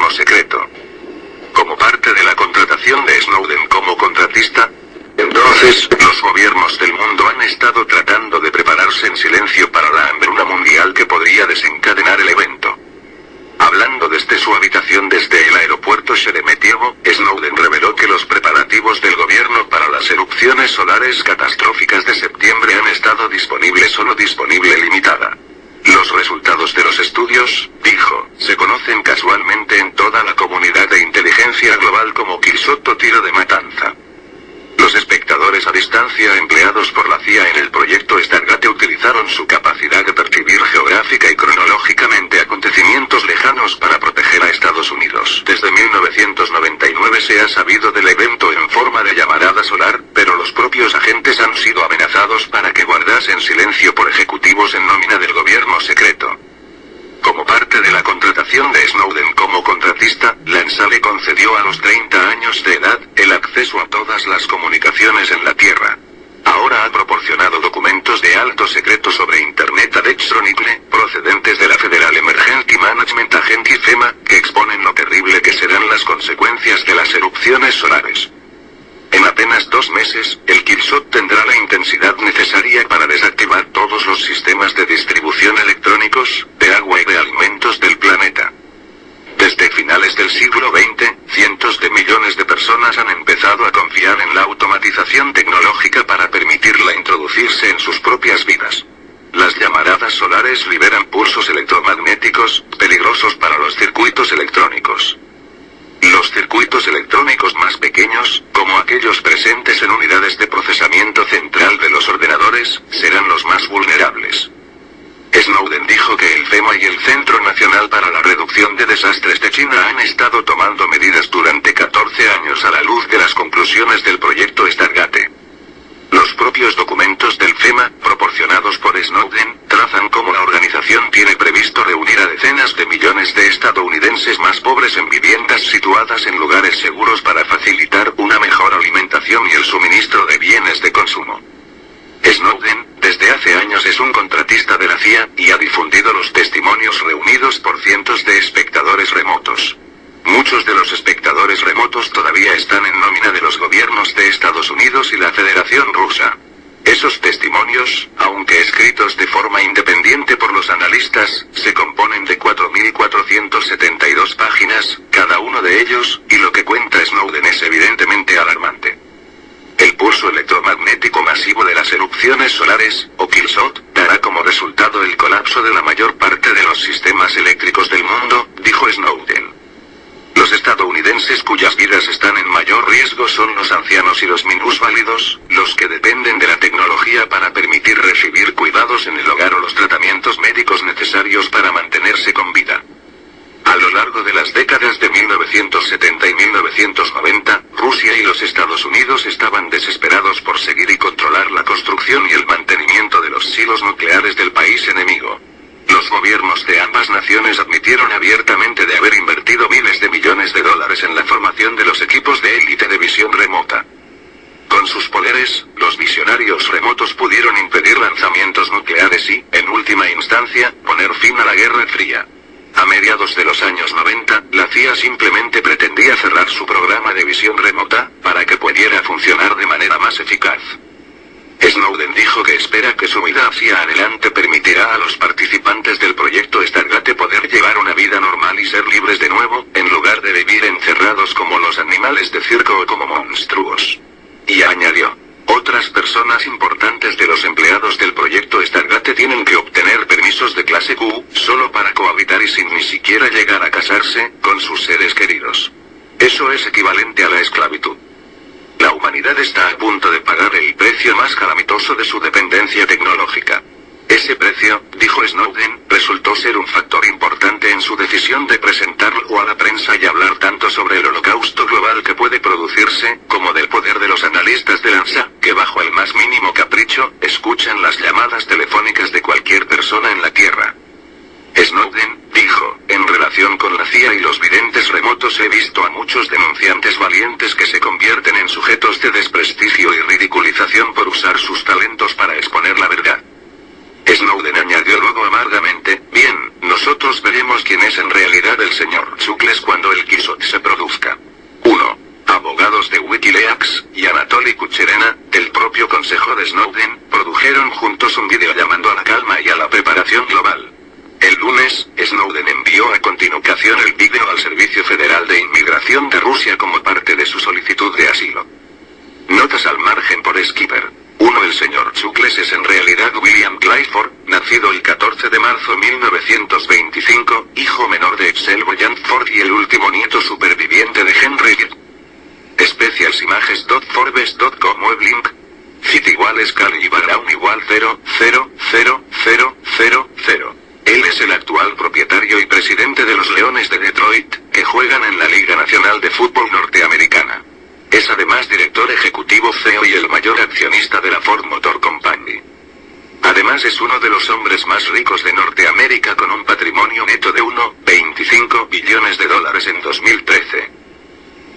gobierno secreto. Como parte de la contratación de Snowden como contratista, entonces, los gobiernos del mundo han estado tratando de prepararse en silencio para la hambruna mundial que podría desencadenar el evento. Hablando desde su habitación desde el aeropuerto Sheremetyevo, Snowden reveló que los preparativos del gobierno para las erupciones solares catastróficas de septiembre han estado disponible limitada. Los resultados de los estudios, dijo, se conocen casualmente en toda la comunidad de inteligencia global como Killshot o tiro de matanza. Los espectadores a distancia empleados por la CIA en el proyecto Stargate utilizaron su capacidad de percibir geográfica y cronológicamente acontecimientos lejanos para proteger a Estados Unidos. Desde 1999 se ha sabido del evento en forma de llamarada solar, pero los propios agentes han sido amenazados para que guardasen silencio por ejecutivos en nómina del gobierno secreto. Como parte de la contratación de Snowden como contratista, la NSA le concedió a los 30 años de edad, el acceso a todas las comunicaciones en la Tierra. Ahora ha proporcionado documentos de alto secreto sobre Internet a Dextronicle, procedentes de la Federal Emergency Management Agency FEMA, que exponen lo terrible que serán las consecuencias de las erupciones solares. En apenas 2 meses, el Killshot tendrá la intensidad necesaria para desactivar todos los sistemas de distribución electrónicos, de agua y de alimentos del planeta. Desde finales del siglo XX, cientos de millones de personas han empezado a confiar en la automatización tecnológica para permitirla introducirse en sus propias vidas. Las llamaradas solares liberan pulsos electromagnéticos, peligrosos para los circuitos electrónicos. Los circuitos electrónicos más pequeños, como aquellos presentes en unidades de procesamiento central de los ordenadores, serán los más vulnerables. Snowden dijo que el FEMA y el Centro Nacional para la Reducción de Desastres de China han estado tomando medidas durante 14 años a la luz de las conclusiones del proyecto Stargate. Los propios documentos del FEMA, proporcionados por Snowden, trazan cómo la organización tiene previsto reunir a decenas de millones de estadounidenses más pobres en viviendas situadas en lugares seguros para facilitar una mejor alimentación y el suministro de bienes de consumo. Snowden, desde hace años es un contratista de la CIA, y ha difundido los testimonios reunidos por cientos de espectadores remotos. Muchos de los espectadores remotos todavía están en nómina de los gobiernos de Estados Unidos y la Federación Rusa. Esos testimonios, aunque escritos de forma independiente por los analistas, se componen de 4.472 páginas, cada uno de ellos, y lo que cuenta Snowden es evidentemente alarmante. El pulso electromagnético masivo de las erupciones solares, o Killshot, dará como resultado el colapso de la mayor parte de los sistemas eléctricos del mundo, dijo Snowden. Los estadounidenses cuyas vidas están en mayor riesgo son los ancianos y los minusválidos, los que dependen de la tecnología para permitir recibir cuidados en el hogar o los tratamientos médicos necesarios para mantenerse con vida. A lo largo de las décadas de 1970 y 1990, Rusia y los Estados Unidos estaban desesperados por seguir y controlar la construcción y el mantenimiento de los silos nucleares del país enemigo. Los gobiernos de ambas naciones admitieron abiertamente de haber invertido miles de millones de dólares en la formación de los equipos de élite de visión remota. Con sus poderes, los visionarios remotos pudieron impedir lanzamientos nucleares y, en última instancia, poner fin a la Guerra Fría. A mediados de los años 90, la CIA simplemente pretendía cerrar su programa de visión remota, para que pudiera funcionar de manera más eficaz. Snowden dijo que espera que su vida hacia adelante permitirá a los participantes del proyecto Stargate poder llevar una vida normal y ser libres de nuevo, en lugar de vivir encerrados como los animales de circo o como monstruos. Y añadió: otras personas importantes de los empleados del proyecto Stargate tienen que obtener permisos de clase Q, solo para cohabitar y sin ni siquiera llegar a casarse, con sus seres queridos. Eso es equivalente a la esclavitud. La humanidad está a punto de pagar el precio más calamitoso de su dependencia tecnológica. Ese precio, dijo Snowden, resultó ser un factor importante en su decisión de presentarlo a la prensa y hablar tanto sobre el holocausto global que puede producirse, como del poder de los analistas de la NSA, que bajo el más mínimo capricho, escuchan las llamadas telefónicas de cualquier persona en la Tierra. Snowden, dijo, en relación con la CIA y los videntes remotos he visto a muchos denunciantes valientes que se convierten en sujetos de desprestigio y ridiculización por usar sus talentos para exponer la verdad. Snowden añadió luego amargamente: bien, nosotros veremos quién es en realidad el señor Chuckles cuando el ocasión el vídeo al Servicio Federal de Inmigración de Rusia como parte de su solicitud de asilo. Notas al margen por Skipper. 1. El señor Chuckles es en realidad William Clyford, nacido el 14 de marzo de 1925, hijo menor de Excel Boyantford y el último nieto superviviente de Henry. Specials images.forbes.com web link. Fit igual Scal y Brown igual 0,000,000. Él es el actual propietario y presidente de los Leones de Detroit, que juegan en la Liga Nacional de Fútbol Norteamericana. Es además director ejecutivo CEO y el mayor accionista de la Ford Motor Company. Además es uno de los hombres más ricos de Norteamérica con un patrimonio neto de 1,25 billones de dólares en 2013.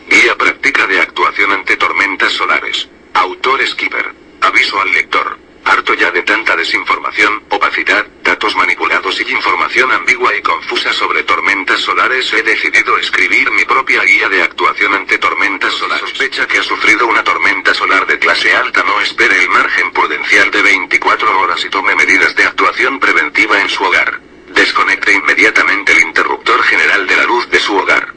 Guía práctica de actuación ante tormentas solares. Autor Skipper. Aviso al lector. Harto ya de tanta desinformación, opacidad, datos manipulados y información ambigua y confusa sobre tormentas solares, he decidido escribir mi propia guía de actuación ante tormentas solares. Sospecha que ha sufrido una tormenta solar de clase alta, no espere el margen prudencial de 24 horas y tome medidas de actuación preventiva en su hogar. Desconecte inmediatamente el interruptor general de la luz de su hogar.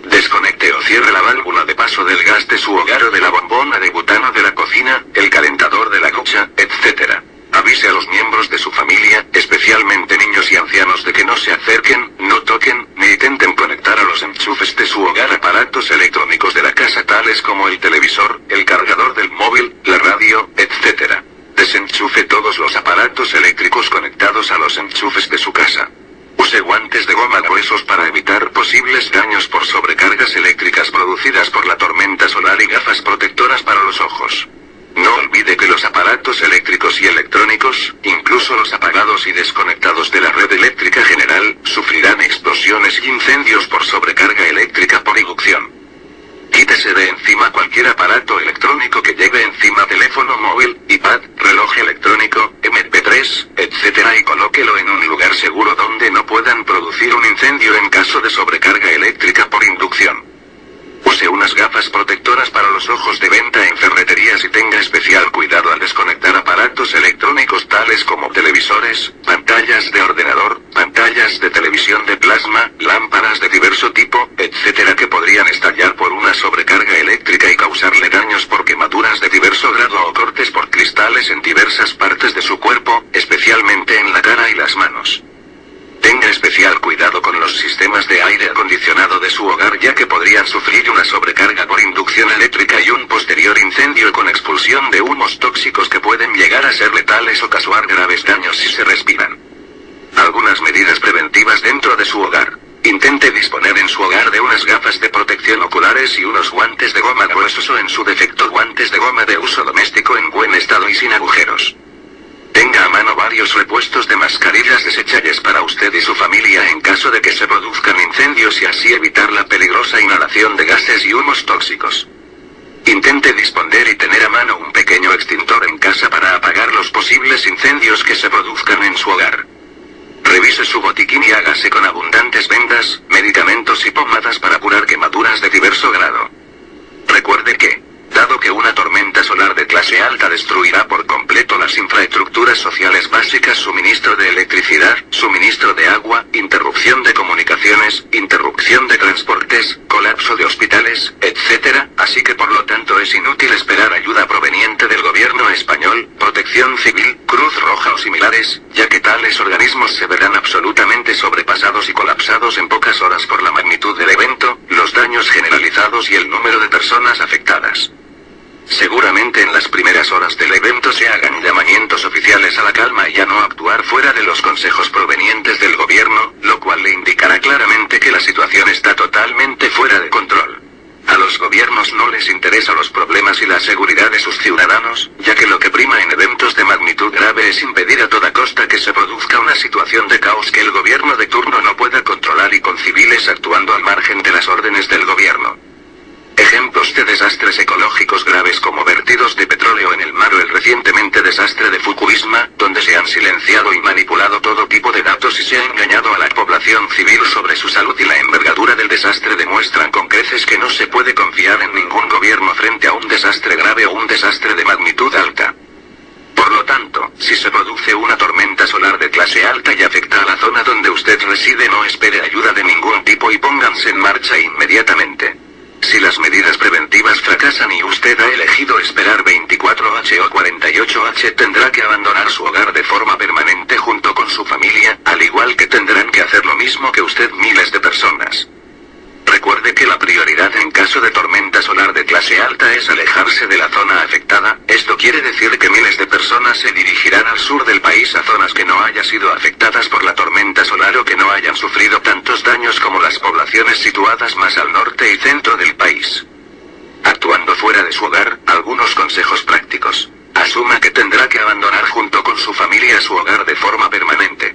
Desconecte o cierre la válvula de paso del gas de su hogar o de la bombona de butano de la cocina, el calentador de la ducha, etc. Avise a los miembros de su familia, especialmente niños y ancianos, de que no se acerquen, no toquen, ni intenten conectar a los enchufes de su hogar aparatos electrónicos de la casa tales como el televisor, el cargador del móvil, la radio, etc. Desenchufe todos los aparatos eléctricos conectados a los enchufes de su casa. Use guantes de goma gruesos para evitar posibles daños por sobrecargas eléctricas producidas por la tormenta solar y gafas protectoras para los ojos. No olvide que los aparatos eléctricos y electrónicos, incluso los apagados y desconectados de la red eléctrica general, sufrirán explosiones y incendios por sobrecarga eléctrica por inducción. Quítese de encima cualquier aparato electrónico que lleve encima: teléfono móvil, iPad, reloj electrónico, MP3, etc. y colóquelo en un lugar seguro donde no puedan producir un incendio en caso de sobrecarga eléctrica por inducción. Use unas gafas protectoras para los ojos de venta en ferreterías y tenga especial cuidado al desconectar aparatos electrónicos tales como televisores, pantallas de ordenador, pantallas de televisión de plasma, lámparas de diverso tipo, etc. que podrían estallar por una sobrecarga eléctrica y causarle daños por quemaduras de diverso grado o cortes por cristales en diversas partes de su cuerpo, especialmente en la cara y las manos. Tenga especial cuidado con los sistemas de aire acondicionado de su hogar, ya que podrían sufrir una sobrecarga por inducción eléctrica y un posterior incendio con expulsión de humos tóxicos que pueden llegar a ser letales o causar graves daños si se respiran. Algunas medidas preventivas dentro de su hogar. Intente disponer en su hogar de unas gafas de protección oculares y unos guantes de goma gruesos o en su defecto guantes de goma de uso doméstico en buen estado y sin agujeros. Tenga a mano varios repuestos de mascarillas desechables para usted y su familia en caso de que se produzcan incendios y así evitar la peligrosa inhalación de gases y humos tóxicos. Intente disponer y tener a mano un pequeño extintor en casa para apagar los posibles incendios que se produzcan en su hogar. Revise su botiquín y hágase con abundantes vendas, medicamentos y pomadas para curar quemaduras de diverso grado. Recuerde que, dado que una tormenta solar de clase alta destruirá por completo las infraestructuras sociales básicas, suministro de electricidad, suministro de agua, interrupción de comunicaciones, interrupción de transportes, colapso de hospitales, etc., así que por lo tanto es inútil esperar ayuda proveniente del gobierno español, Protección Civil, Cruz Roja o similares, ya que tales organismos se verán absolutamente sobrepasados y colapsados en pocas horas por la magnitud del evento, los daños generalizados y el número de personas afectadas. Seguramente en las primeras horas del evento se hagan llamamientos oficiales a la calma y a no actuar fuera de los consejos provenientes del gobierno, lo cual le indicará claramente que la situación está totalmente fuera de control. A los gobiernos no les interesan los problemas y la seguridad de sus ciudadanos, ya que lo que prima en eventos de magnitud grave es impedir a toda costa que se produzca una situación de caos que el gobierno de turno no pueda controlar y con civiles actuando al margen de las órdenes del gobierno. Ejemplos de desastres ecológicos graves como vertidos de petróleo en el mar o el recientemente desastre de Fukushima, donde se han silenciado y manipulado todo tipo de datos y se ha engañado a la población civil sobre su salud, y la envergadura del desastre demuestran con creces que no se puede confiar en ningún gobierno frente a un desastre grave o un desastre de magnitud alta. Por lo tanto, si se produce una tormenta solar de clase alta y afecta a la zona donde usted reside, no espere ayuda de ningún tipo y pónganse en marcha inmediatamente. Si las medidas preventivas fracasan y usted ha elegido esperar 24h o 48h, tendrá que abandonar su hogar de forma permanente junto con su familia, al igual que tendrán que hacer lo mismo que usted miles de personas. Recuerde que la prioridad en caso de tormenta solar de clase alta es alejarse de la zona afectada. Esto quiere decir que miles de personas se dirigirán al sur del país a zonas que no hayan sido afectadas por la tormenta solar o que no hayan sufrido tantos daños como las poblaciones situadas más al norte y centro del país. Actuando fuera de su hogar, algunos consejos prácticos. Asuma que tendrá que abandonar junto con su familia su hogar de forma permanente.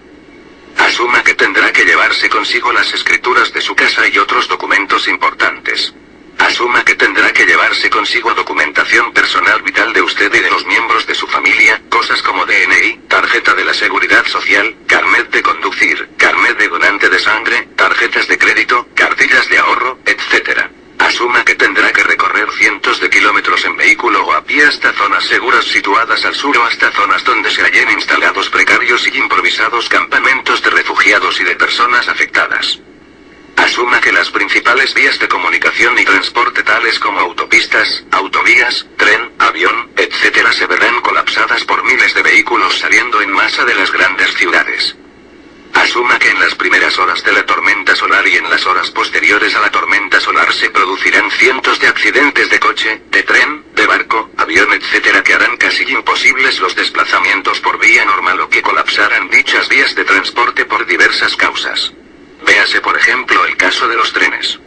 Asuma que tendrá que llevarse consigo las escrituras de su casa y otros documentos importantes. Asuma que tendrá que llevarse consigo documentación personal vital de usted y de los miembros de su familia, cosas como DNI, tarjeta de la Seguridad Social, carnet de conducir, carnet de donante de sangre, tarjetas de crédito, cartillas de ahorro, etc. Asuma que tendrá que recorrer cientos de kilómetros en vehículo o a pie hasta zonas seguras situadas al sur o hasta zonas donde se hallen instalados precarios y improvisados campamentos de refugiados y de personas afectadas. Asuma que las principales vías de comunicación y transporte tales como autopistas, autovías, tren, avión, etc. se verán colapsadas por miles de vehículos saliendo en masa de las grandes ciudades. Asuma que en las primeras horas de la tormenta solar y en las horas posteriores a la tormenta solar se producirán cientos de accidentes de coche, de tren, de barco, avión, etc. que harán casi imposibles los desplazamientos por vía normal o que colapsarán dichas vías de transporte por diversas causas. Véase por ejemplo el caso de los trenes.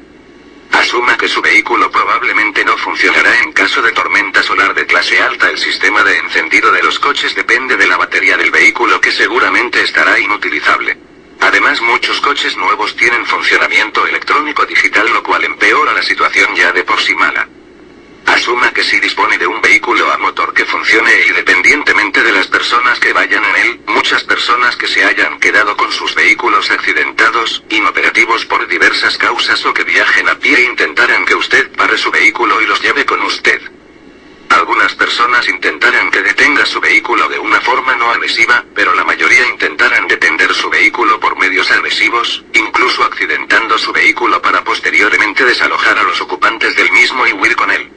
Asuma que su vehículo probablemente no funcionará en caso de tormenta solar de clase alta. El sistema de encendido de los coches depende de la batería del vehículo, que seguramente estará inutilizable. Además, muchos coches nuevos tienen funcionamiento electrónico digital, lo cual empeora la situación ya de por sí mala. Asuma que si dispone de un vehículo a motor que funcione e independientemente de las personas que vayan en él, muchas personas que se hayan quedado con sus vehículos accidentados, inoperativos por diversas causas o que viajen a pie intentarán que usted pare su vehículo y los lleve con usted. Algunas personas intentarán que detenga su vehículo de una forma no agresiva, pero la mayoría intentarán detener su vehículo por medios agresivos, incluso accidentando su vehículo para posteriormente desalojar a los ocupantes del mismo y huir con él.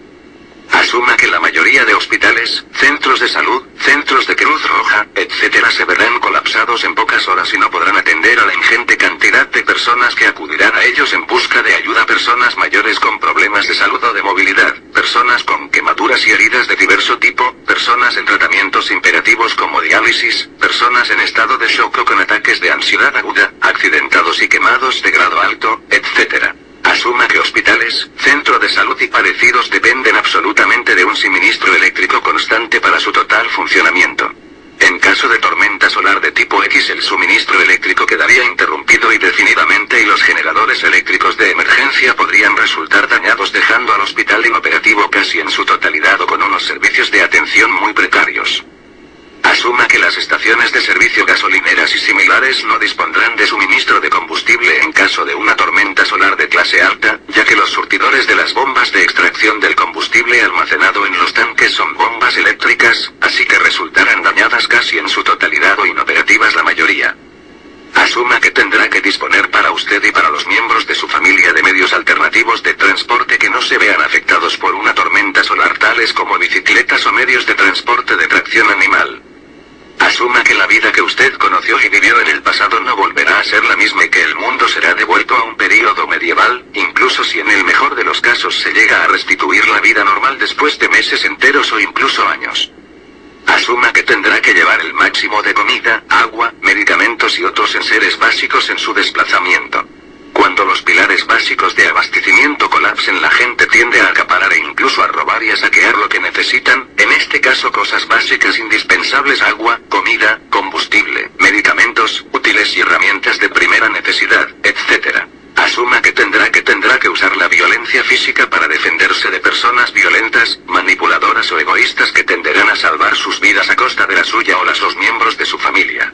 Asuma que la mayoría de hospitales, centros de salud, centros de Cruz Roja, etc. se verán colapsados en pocas horas y no podrán atender a la ingente cantidad de personas que acudirán a ellos en busca de ayuda. Personas mayores con problemas de salud o de movilidad, personas con quemaduras y heridas de diverso tipo, personas en tratamientos imperativos como diálisis, personas en estado de shock o con ataques de ansiedad aguda, accidentados y quemados de grado alto, etc. Asuma que hospitales, centro de salud y parecidos dependen absolutamente de un suministro eléctrico constante para su total funcionamiento. En caso de tormenta solar de tipo X, el suministro eléctrico quedaría interrumpido indefinidamente y los generadores eléctricos de emergencia podrían resultar dañados, dejando al hospital inoperativo casi en su totalidad o con unos servicios de atención muy precarios. Asuma que las estaciones de servicio, gasolineras y similares no dispondrán de suministro de combustible en caso de una tormenta solar de clase alta, ya que los surtidores de las bombas de extracción del combustible almacenado en los tanques son bombas eléctricas, así que resultarán dañadas casi en su totalidad o inoperativas la mayoría. Asuma que tendrá que disponer para usted y para los miembros de su familia de medios alternativos de transporte que no se vean afectados por una tormenta solar, tales como bicicletas o medios de transporte de tracción animal. Asuma que la vida que usted conoció y vivió en el pasado no volverá a ser la misma y que el mundo será devuelto a un período medieval, incluso si en el mejor de los casos se llega a restituir la vida normal después de meses enteros o incluso años. Asuma que tendrá que llevar el máximo de comida, agua, medicamentos y otros enseres básicos en su desplazamiento. Cuando los pilares básicos de abastecimiento colapsen, la gente tiende a acaparar e incluso a robar y a saquear lo que necesitan, en este caso cosas básicas indispensables: agua, comida, combustible, medicamentos, útiles y herramientas de primera necesidad, etc. Asuma que tendrá que usar la violencia física para defenderse de personas violentas, manipuladoras o egoístas que tenderán a salvar sus vidas a costa de la suya o los miembros de su familia.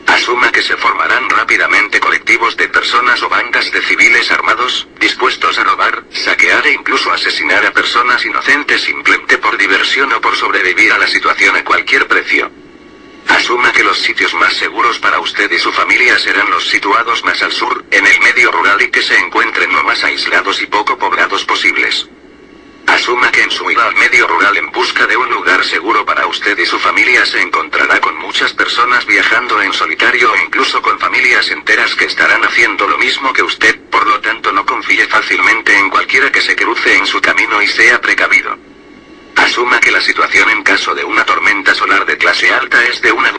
Asuma que se formarán rápidamente colectivos de personas o bandas de civiles armados, dispuestos a robar, saquear e incluso asesinar a personas inocentes simplemente por diversión o por sobrevivir a la situación a cualquier precio. Asuma que los sitios más seguros para usted y su familia serán los situados más al sur, en el medio rural y que se encuentren lo más aislados y poco poblados posibles. Asuma que en su ida al medio rural en busca de un lugar seguro para usted y su familia se encontrará con muchas personas viajando en solitario o incluso con familias enteras que estarán haciendo lo mismo que usted, por lo tanto no confíe fácilmente en cualquiera que se cruce en su camino y sea precavido. Asuma que la situación en caso de una tormenta solar de clase alta es de una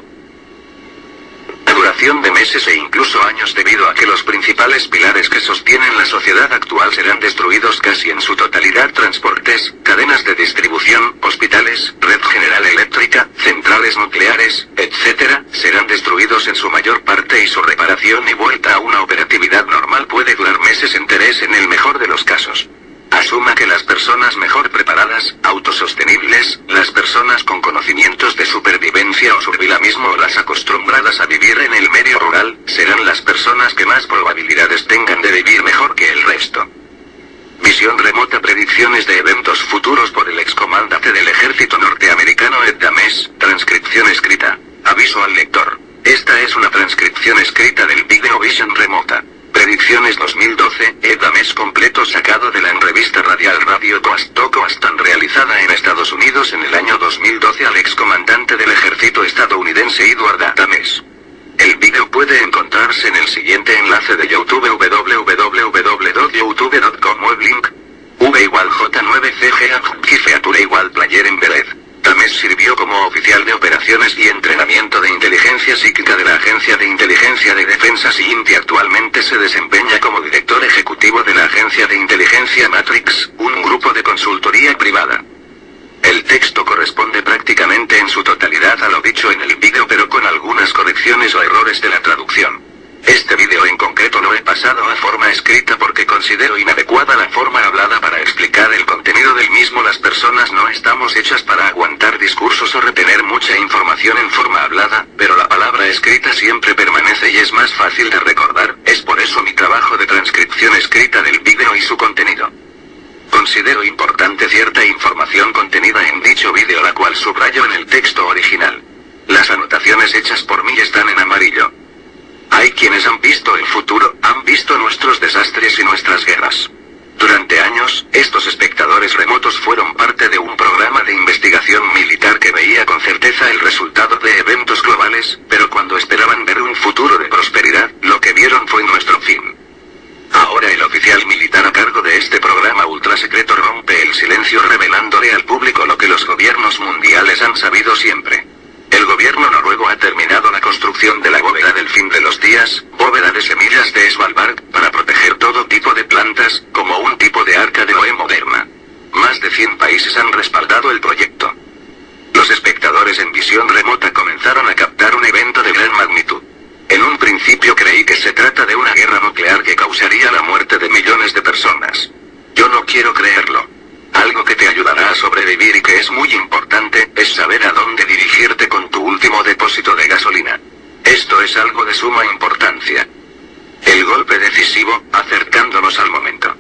duración de meses e incluso años debido a que los principales pilares que sostienen la sociedad actual serán destruidos casi en su totalidad: transportes, cadenas de distribución, hospitales, red general eléctrica, centrales nucleares, etc., serán destruidos en su mayor parte y su reparación y vuelta a una operatividad normal puede durar meses enteros en el mejor de los casos. Asuma que las personas mejor preparadas, autosostenibles, las personas con conocimientos de supervivencia o survivalismo o las acostumbradas a vivir en el medio rural, serán las personas que más probabilidades tengan de vivir mejor que el resto. Visión remota: predicciones de eventos futuros por el excomandante del ejército norteamericano Ed Dames, transcripción escrita. Aviso al lector. Esta es una transcripción escrita del vídeo Visión remota. Predicciones 2012, Ed Dames completo sacado de la revista radial Radio Coast to Coast realizada en Estados Unidos en el año 2012 al excomandante del ejército estadounidense Edward A. Dames. El vídeo puede encontrarse en el siguiente enlace de YouTube: www.youtube.com/link V=J9CG Player en Vered. Dames sirvió como oficial de operaciones y entrenamiento de inteligencia psíquica de la Agencia de Inteligencia de Defensa SIINT y actualmente se desempeña como director ejecutivo de la Agencia de Inteligencia Matrix, un grupo de consultoría privada. El texto corresponde prácticamente en su totalidad a lo dicho en el vídeo, pero con algunas correcciones o errores de la traducción. Este vídeo en concreto lo he pasado a forma escrita porque considero inadecuada la forma hablada para explicar el contenido del mismo. Las personas no estamos hechas para aguantar discursos o retener mucha información en forma hablada, pero la palabra escrita siempre permanece y es más fácil de recordar. Es por eso mi trabajo de transcripción escrita del vídeo y su contenido. Considero importante cierta información contenida en dicho vídeo, la cual subrayo en el texto original. Las anotaciones hechas por mí están en amarillo. Hay quienes han visto el futuro, han visto nuestros desastres y nuestras guerras. Durante años, estos espectadores remotos fueron parte de un programa de investigación militar que veía con certeza el resultado de eventos globales, pero cuando esperaban ver un futuro de prosperidad, lo que vieron fue nuestro fin. Ahora el oficial militar a cargo de este programa ultrasecreto rompe el silencio revelándole al público lo que los gobiernos mundiales han sabido siempre. El gobierno noruego ha terminado la construcción de la bóveda del fin de los días, bóveda de semillas de Svalbard, para proteger todo tipo de plantas, como un tipo de arca de Noé moderna. Más de 100 países han respaldado el proyecto. Los espectadores en visión remota comenzaron a captar un evento de gran magnitud. En un principio creí que se trata de una guerra nuclear que causaría la muerte de millones de personas. Yo no quiero creerlo. Algo que te ayudará a sobrevivir y que es muy importante, es saber a dónde dirigirte con tu último depósito de gasolina. Esto es algo de suma importancia. El golpe decisivo, acercándonos al momento.